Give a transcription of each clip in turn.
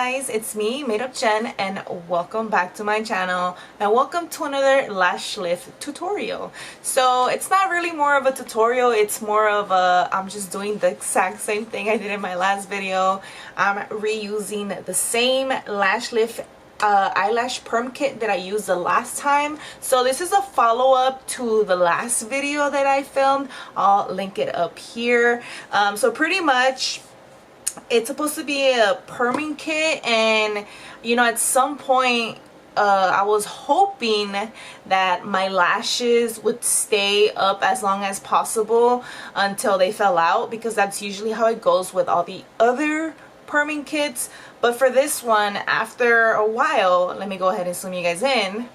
guys, it's me, Made Up Jen, and welcome back to my channel, and welcome to another lash lift tutorial. So it's not really more of a tutorial, it's more of a, I'm just doing the exact same thing I did in my last video. I'm reusing the same lash lift eyelash perm kit that I used the last time. So this is a follow-up to the last video that I filmed. I'll link it up here. So pretty much it's supposed to be a perming kit, and you know, at some point I was hoping that my lashes would stay up as long as possible until they fell out, because that's usually how it goes with all the other perming kits. But for this one, after a while, let me go ahead and zoom you guys in.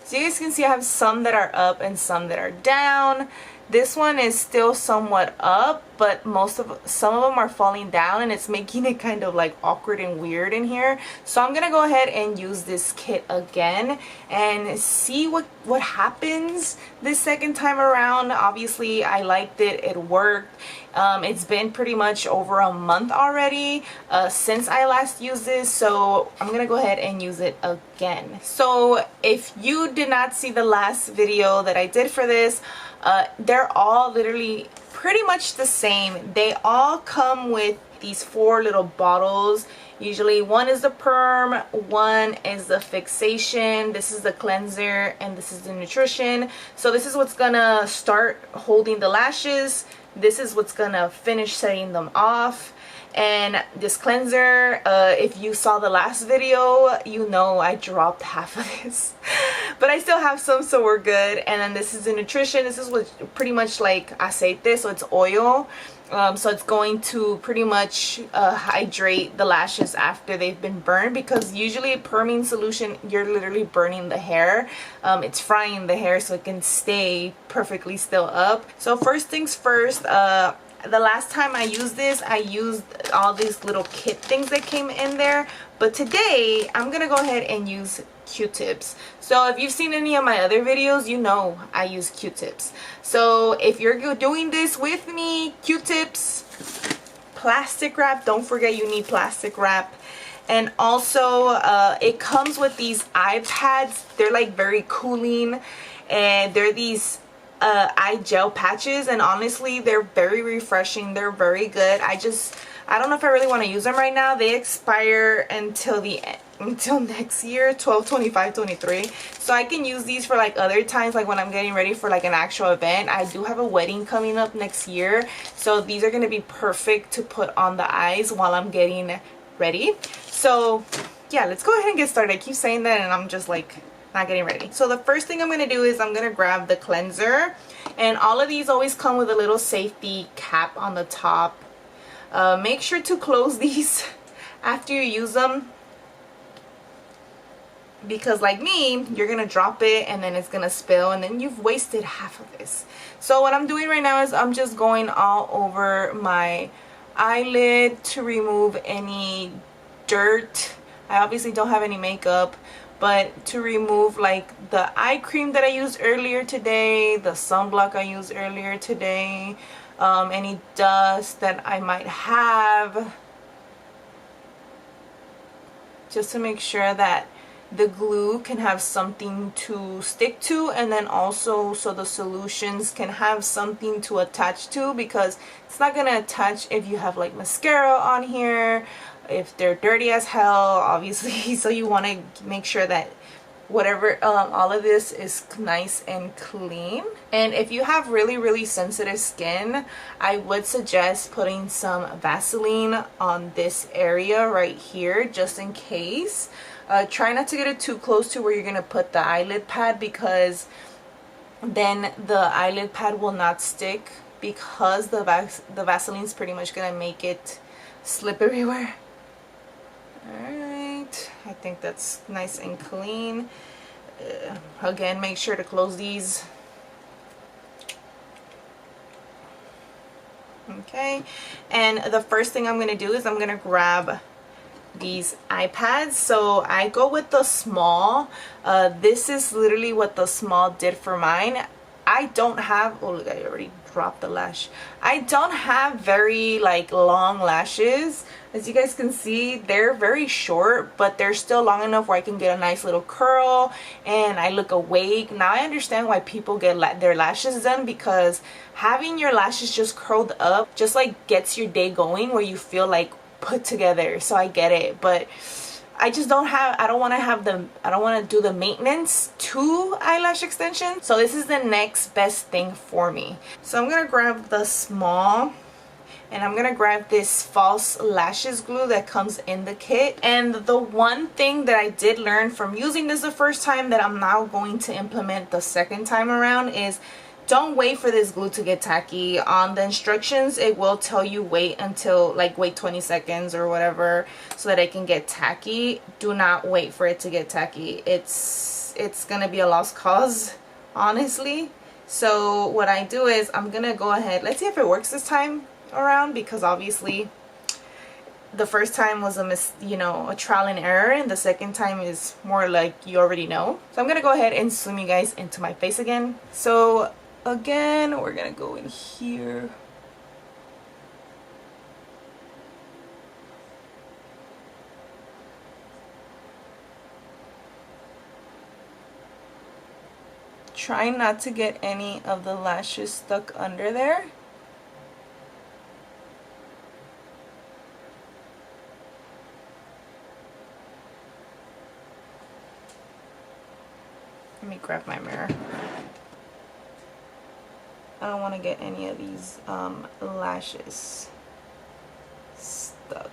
So you guys can see I have some that are up and some that are down. This one is still somewhat up, but some of them are falling down, and it's making it kind of like awkward and weird in here. So I'm gonna go ahead and use this kit again and see what happens this second time around. Obviously I liked it, it worked. It's been pretty much over a month already since I last used this, so I'm gonna go ahead and use it again. So if you did not see the last video that I did for this, they're all literally pretty much the same. They all come with these 4 little bottles. Usually one is the perm, one is the fixation, this is the cleanser, and this is the nutrition. So this is what's gonna start holding the lashes. This is what's gonna finish setting them off. And this cleanser, if you saw the last video, you know I dropped half of this. But I still have some, so we're good. And then this is the nutrition. This is what pretty much like aceite, so it's oil. So it's going to pretty much hydrate the lashes after they've been burned, because usually a perming solution, you're literally burning the hair. It's frying the hair so it can stay perfectly still up. So first things first, the last time I used this, I used all these little kit things that came in there. But today, I'm going to go ahead and use Q-tips. So if you've seen any of my other videos, you know I use Q-tips. So if you're doing this with me, Q-tips, plastic wrap. Don't forget you need plastic wrap. And also, it comes with these eye pads. They're like very cooling. And they're these eye gel patches, and honestly they're very refreshing. They're very good. I don't know if I really want to use them right now. They expire until next year, 12/25/23. So I can use these for like other times, like when I'm getting ready for like an actual event. I do have a wedding coming up next year, so these are going to be perfect to put on the eyes while I'm getting ready. So yeah, let's go ahead and get started. I keep saying that and I'm just like not getting ready. So the first thing I'm going to do is I'm going to grab the cleanser, and all of these always come with a little safety cap on the top. Make sure to close these after you use them, because like me, you're going to drop it and then it's going to spill, and then you've wasted half of this. So what I'm doing right now is I'm just going all over my eyelid to remove any dirt. I obviously don't have any makeup, but to remove like the eye cream that I used earlier today, the sunblock I used earlier today, any dust that I might have, just to make sure that the glue can have something to stick to, and then also so the solutions can have something to attach to, because it's not gonna attach if you have like mascara on here, if they're dirty as hell, obviously. So you want to make sure that whatever, all of this is nice and clean. And if you have really sensitive skin, I would suggest putting some Vaseline on this area right here, just in case. Try not to get it too close to where you're gonna put the eyelid pad, because then the eyelid pad will not stick, because the Vaseline's pretty much gonna make it slip everywhere. Alright, I think that's nice and clean. Again, make sure to close these. Okay, and the first thing I'm going to do is I'm going to grab these iPads. So I go with the small. This is literally what the small did for mine. I don't have, oh look, I already dropped the lash. I don't have very like long lashes. As you guys can see, they're very short, but they're still long enough where I can get a nice little curl and I look awake. Now I understand why people get their lashes done, because having your lashes just curled up just like gets your day going, where you feel like put together. So I get it, but I just don't have, I don't want to do the maintenance to eyelash extension. So this is the next best thing for me. So I'm gonna grab the small, and I'm gonna grab this false lashes glue that comes in the kit. And the one thing that I did learn from using this the first time that I'm now going to implement the second time around is don't wait for this glue to get tacky. On the instructions, it will tell you wait until, like, wait 20 seconds or whatever so that it can get tacky. Do not wait for it to get tacky. It's gonna be a lost cause, honestly. So what I do is I'm gonna go ahead, let's see if it works this time around, because obviously the first time was a trial and error, and the second time is more like you already know. So I'm gonna go ahead and zoom you guys into my face again. So again, we're gonna go in here. Try not to get any of the lashes stuck under there. Let me grab my mirror. I don't want to get any of these lashes stuck.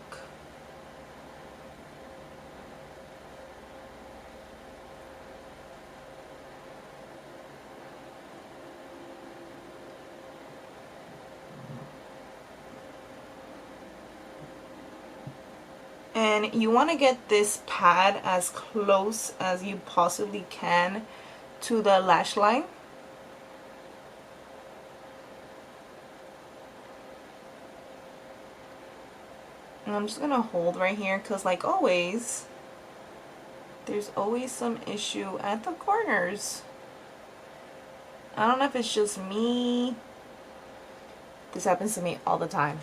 And you want to get this pad as close as you possibly can to the lash line. And I'm just going to hold right here because, like always, there's always some issue at the corners. I don't know if it's just me. This happens to me all the time.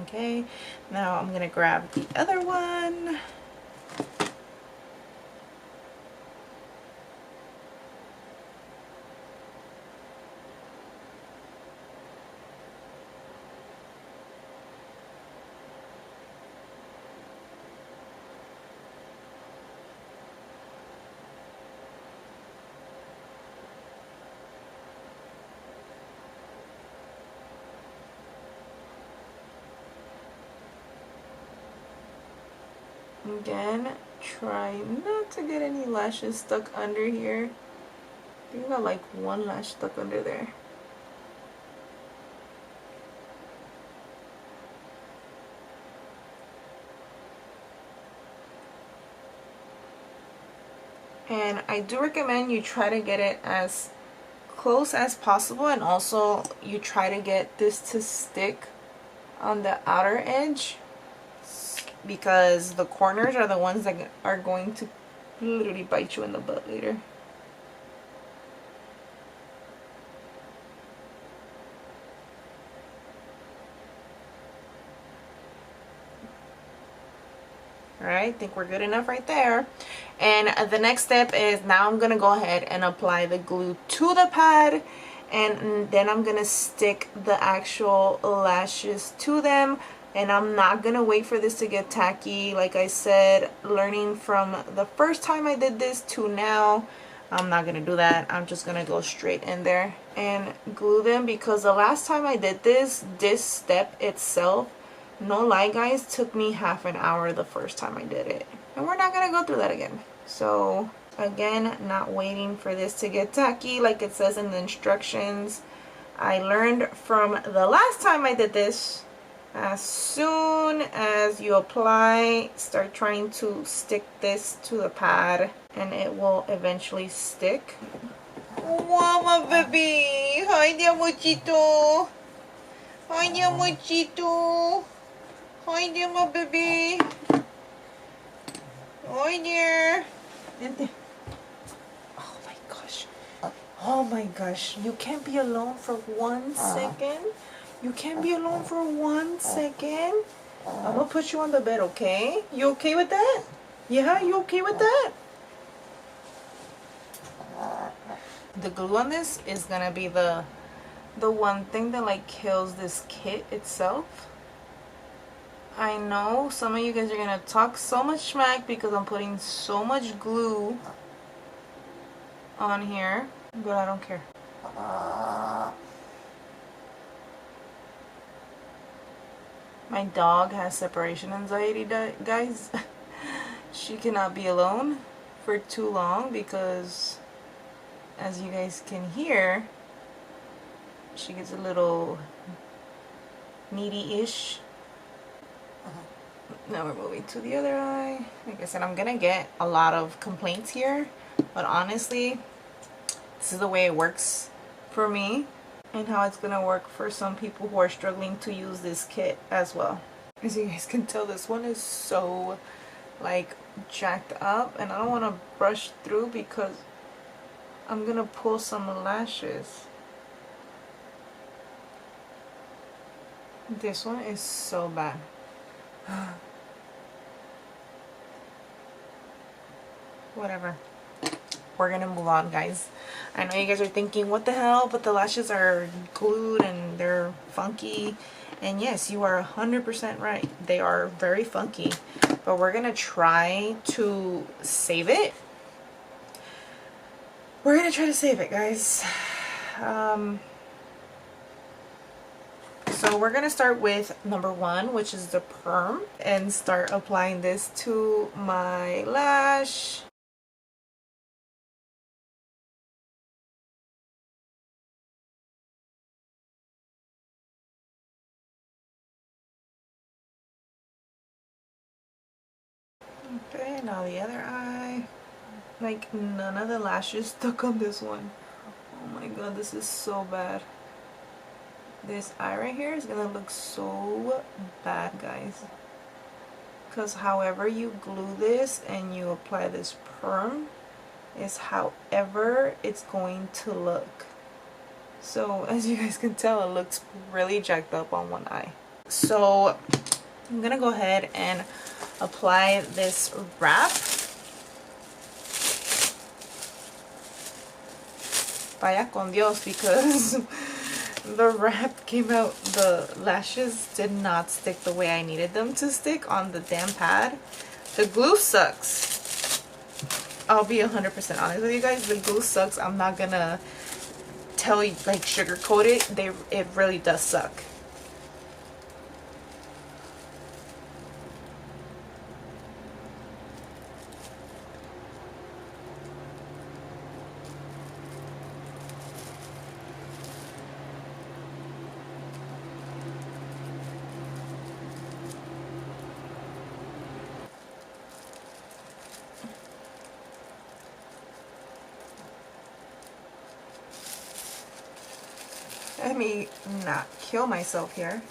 Okay, now I'm going to grab the other one. Again, try not to get any lashes stuck under here. I think I got like one lash stuck under there. And I do recommend you try to get it as close as possible, and also you try to get this to stick on the outer edge, because the corners are the ones that are going to literally bite you in the butt later. Alright, I think we're good enough right there. And the next step is, now I'm going to go ahead and apply the glue to the pad, and then I'm going to stick the actual lashes to them. And I'm not going to wait for this to get tacky. Like I said, learning from the first time I did this to now, I'm not going to do that. I'm just going to go straight in there and glue them, because the last time I did this step itself, no lie guys, took me half an hour the first time I did it. And we're not going to go through that again. So again, not waiting for this to get tacky like it says in the instructions. I learned from the last time I did this, as soon as you apply, start trying to stick this to the pad and it will eventually stick. Mama baby! Hi there, Mochito! Hi there, Mochito! Hi there, my baby! Hi there! Oh my gosh. Oh my gosh, you can't be alone for 1 second. You can't be alone for 1 second. I'm gonna put you on the bed, okay? You okay with that? Yeah, you okay with that? The glue on this is gonna be the one thing that like kills this kit itself. I know some of you guys are gonna talk so much smack because I'm putting so much glue on here, but I don't care. My dog has separation anxiety, guys. She cannot be alone for too long because, as you guys can hear, she gets a little needy-ish. Now we're moving to the other eye. Like I said, I'm gonna get a lot of complaints here, but honestly, this is the way it works for me and how it's gonna work for some people who are struggling to use this kit as well. As you guys can tell, this one is so like jacked up, and I don't want to brush through because I'm gonna pull some lashes. This one is so bad. Whatever, we're gonna move on, guys. I know you guys are thinking, what the hell, but the lashes are glued and they're funky. And yes, you are 100% right, they are very funky, but we're gonna try to save it. We're gonna try to save it, guys. So we're gonna start with number 1, which is the perm, and start applying this to my lash. Okay, now the other eye. Like, none of the lashes stuck on this one. Oh my god, this is so bad. This eye right here is gonna look so bad, guys, because however you glue this and you apply this perm is however it's going to look. So as you guys can tell, it looks really jacked up on one eye. So I'm gonna go ahead and apply this wrap. Vaya con Dios, because the wrap came out, the lashes did not stick the way I needed them to stick on the damn pad. The glue sucks. I'll be 100% honest with you guys, the glue sucks. I'm not gonna tell you, like, sugarcoat it. It really does suck. Let me not kill myself here.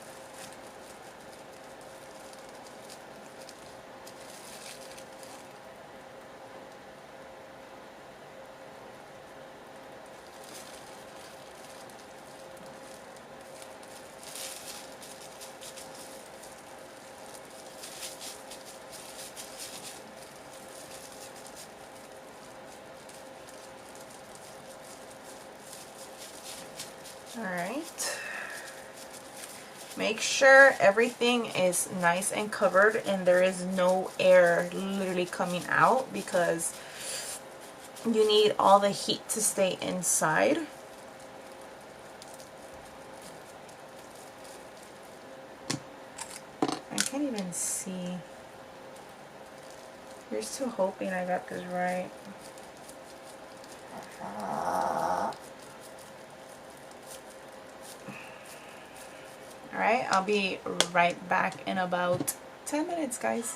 Alright, make sure everything is nice and covered and there is no air literally coming out, because you need all the heat to stay inside. I can't even see. Here's still hoping I got this right. Alright, I'll be right back in about 10 minutes, guys.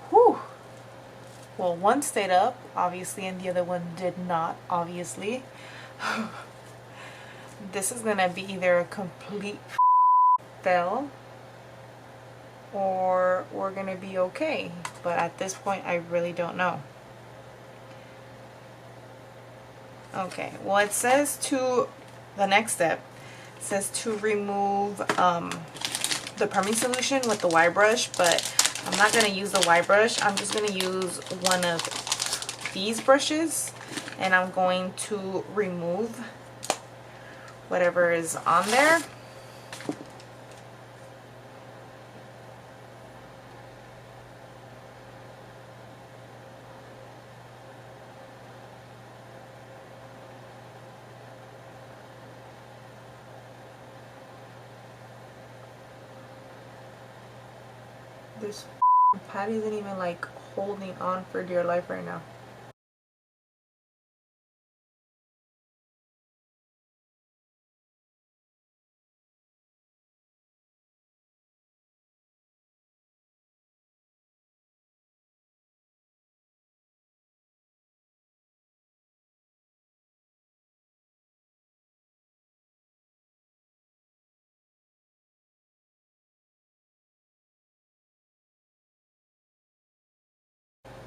Whew. Well, one stayed up, obviously, and the other one did not, obviously. This is gonna be either a complete fail or we're gonna be okay. But at this point, I really don't know. Okay, well, it says to, the next step says to remove the perming solution with the Y brush, but I'm not going to use the Y brush. I'm just going to use one of these brushes, and I'm going to remove whatever is on there. This pad isn't even like holding on for dear life right now.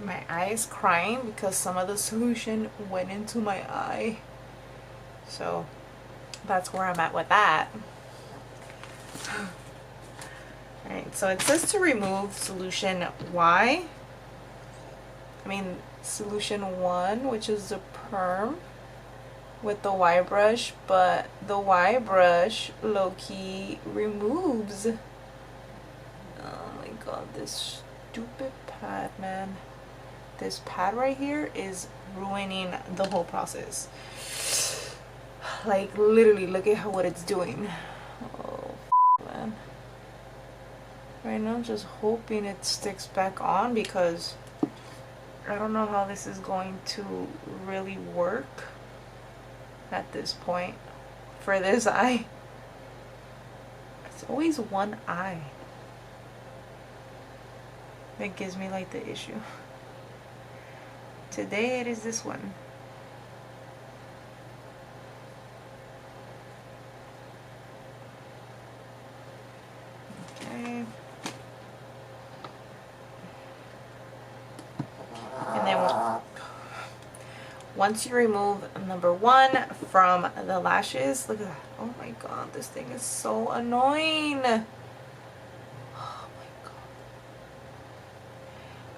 My eye is crying because some of the solution went into my eye. So that's where I'm at with that. Alright, so it says to remove solution Y. I mean solution 1, which is the perm, with the Y brush, but the Y brush low-key removes. Oh my god, this stupid pad, man. This pad right here is ruining the whole process. Like, literally, look at what it's doing. Oh, man. Right now, I'm just hoping it sticks back on because I don't know how this is going to really work at this point for this eye. It's always one eye that gives me like the issue. Today it is this one. Okay. And then once you remove number 1 from the lashes, look at that. Oh my god, this thing is so annoying. Oh my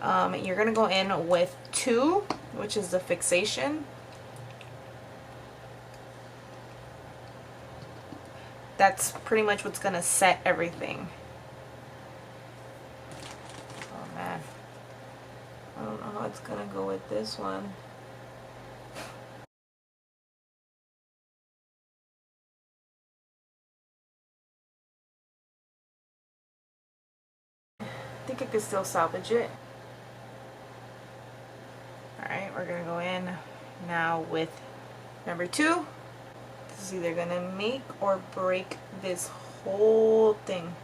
god. You're gonna go in with 2, which is the fixation. That's pretty much what's gonna set everything. Oh man, I don't know how it's gonna go with this one. I think I could still salvage it. Alright, we're gonna go in now with number 2. This is either gonna make or break this whole thing.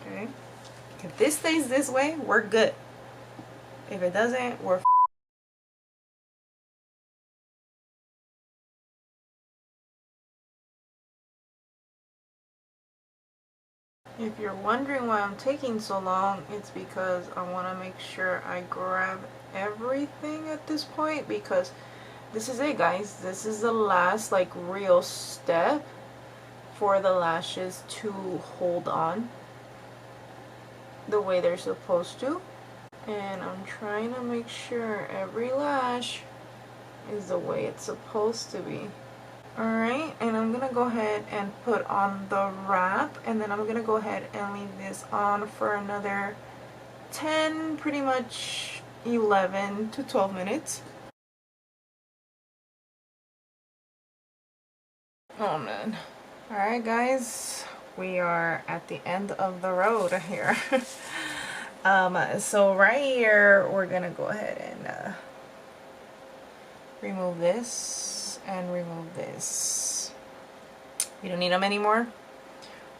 Okay. If this stays this way, we're good. If it doesn't, we're If you're wondering why I'm taking so long, it's because I want to make sure I grab everything at this point, because this is it, guys. This is the last like real step for the lashes to hold on the way they're supposed to. And I'm trying to make sure every lash is the way it's supposed to be. Alright, and I'm gonna go ahead and put on the wrap, and then I'm gonna go ahead and leave this on for another 10, pretty much 11 to 12 minutes. Oh man. Alright guys, we are at the end of the road here. So right here, we're gonna go ahead and remove this and remove this. We don't need them anymore.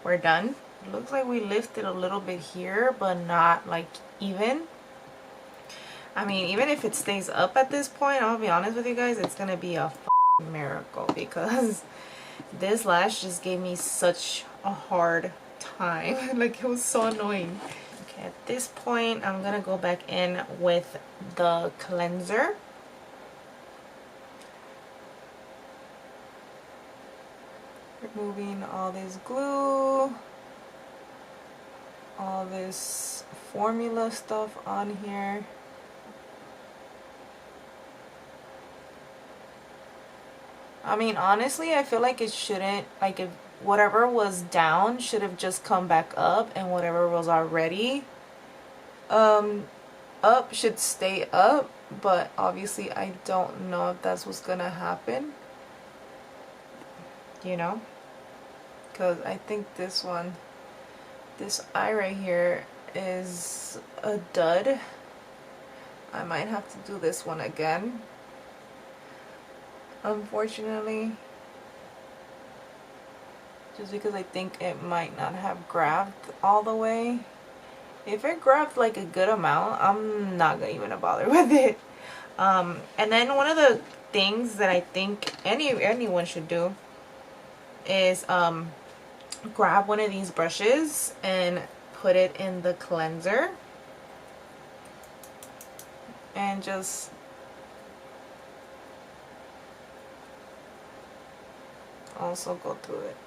We're done. It looks like we lifted a little bit here, but not like even. I mean, even if it stays up at this point, I'll be honest with you guys, it's gonna be a miracle because this lash just gave me such a hard time. Like, it was so annoying. Okay, at this point, I'm gonna go back in with the cleanser. Removing all this glue, all this formula stuff on here. I mean, honestly, I feel like it shouldn't, like, if whatever was down should have just come back up, and whatever was already up should stay up, but obviously I don't know if that's what's gonna happen, you know, because I think this eye right here is a dud. I might have to do this one again, unfortunately, just because I think it might not have grabbed all the way. If it grabbed like a good amount, I'm not even gonna bother with it. And then one of the things that I think anyone should do is grab one of these brushes and put it in the cleanser and just also go through it.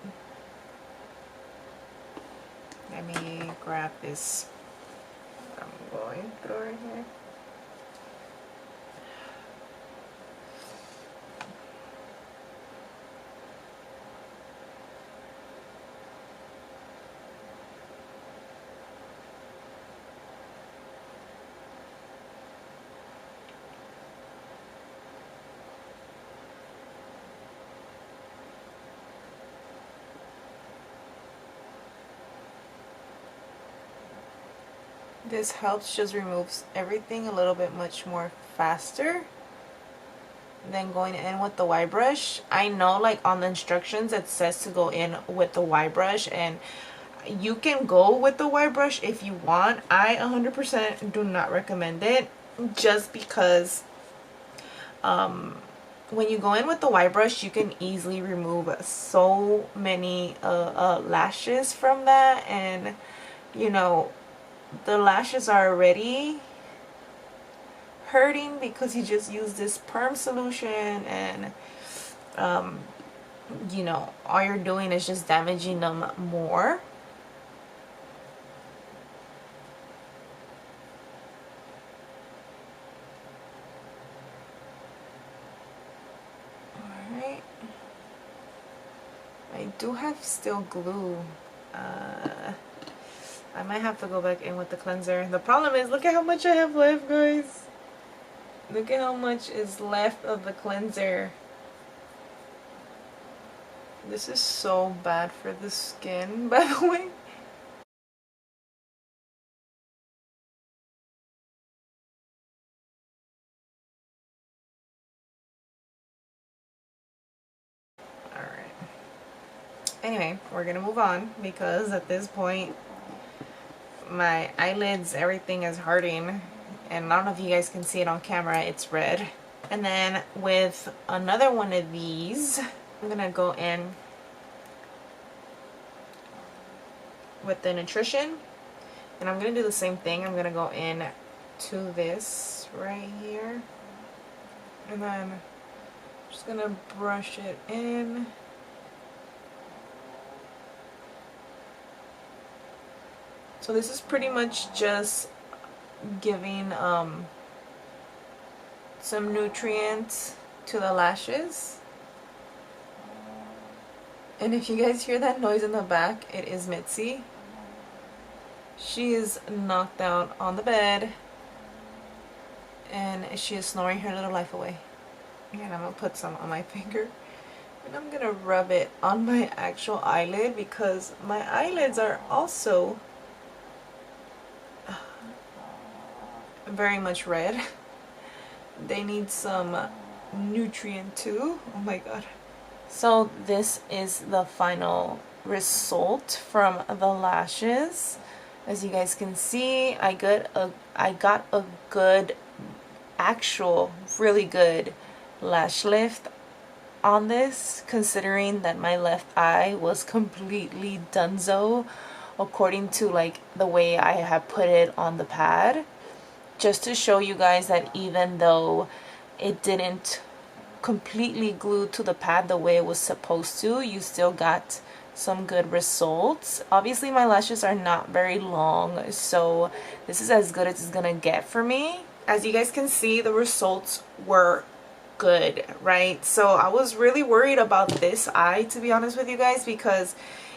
Let me grab this. I'm going through it here. This helps just removes everything a little bit much more faster than going in with the Y brush. I know, like, on the instructions it says to go in with the Y brush, and you can go with the Y brush if you want. I 100% do not recommend it, just because when you go in with the Y brush, you can easily remove so many lashes from that, and you know, the lashes are already hurting because you just use this perm solution, and you know, all you're doing is just damaging them more. Alright, I do have still glue. I might have to go back in with the cleanser. The problem is, look at how much I have left, guys. Look at how much is left of the cleanser. This is so bad for the skin, by the way. Alright. Anyway, we're gonna move on because at this point my eyelids, everything is hurting, and I don't know if you guys can see it on camera, it's red. And then with another one of these, I'm gonna go in with the nutrition, and I'm gonna do the same thing. I'm gonna go in to this right here, and then I'm just gonna brush it in. So this is pretty much just giving some nutrients to the lashes. And if you guys hear that noise in the back, it is Mitzi. She is knocked out on the bed and she is snoring her little life away. And I'm gonna put some on my finger, and I'm gonna rub it on my actual eyelid because my eyelids are also very much red. They need some nutrient too. Oh my god. So this is the final result from the lashes. As you guys can see, I got a good, actual, really good lash lift on this, considering that my left eye was completely donezo according to like the way I have put it on the pad, just to show you guys that even though it didn't completely glue to the pad the way it was supposed to, you still got some good results. Obviously my lashes are not very long, so this is as good as it's gonna get for me. As you guys can see, the results were good, right? So I was really worried about this eye, to be honest with you guys, because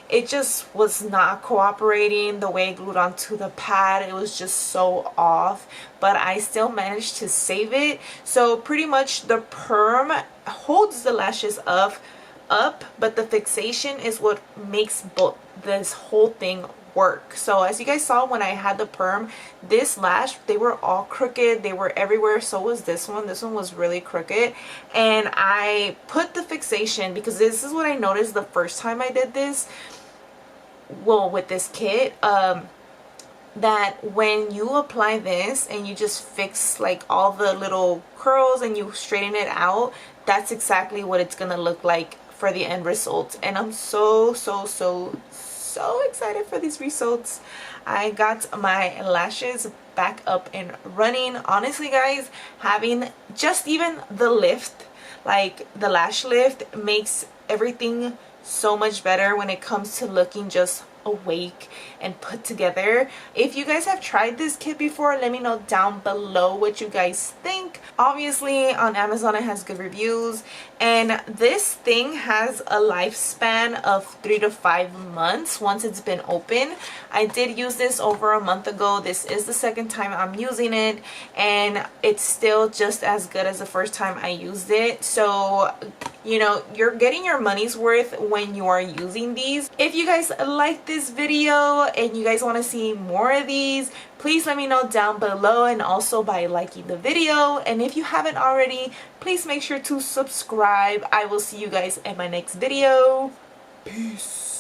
it just was not cooperating the way it glued onto the pad. It was just so off, but I still managed to save it. So pretty much the perm holds the lashes up, but the fixation is what makes this whole thing work. So as you guys saw when I had the perm, this lash, they were all crooked, they were everywhere. So was this one. This one was really crooked, and I put the fixation because this is what I noticed the first time I did this, well, with this kit, that when you apply this and you just fix like all the little curls and you straighten it out, that's exactly what it's gonna look like for the end result. And I'm so excited for these results. I got my lashes back up and running. Honestly guys, having just even the lift, like the lash lift, makes everything so much better when it comes to looking just awake and put together. If you guys have tried this kit before, let me know down below what you guys think. Obviously on Amazon it has good reviews, and this thing has a lifespan of 3 to 5 months once it's been open. I did use this over a month ago. This is the second time I'm using it, and it's still just as good as the first time I used it. So you know, you're getting your money's worth when you are using these. If you guys like this video and you guys want to see more of these, please let me know down below, and also by liking the video. And if you haven't already, please make sure to subscribe. I will see you guys in my next video. Peace.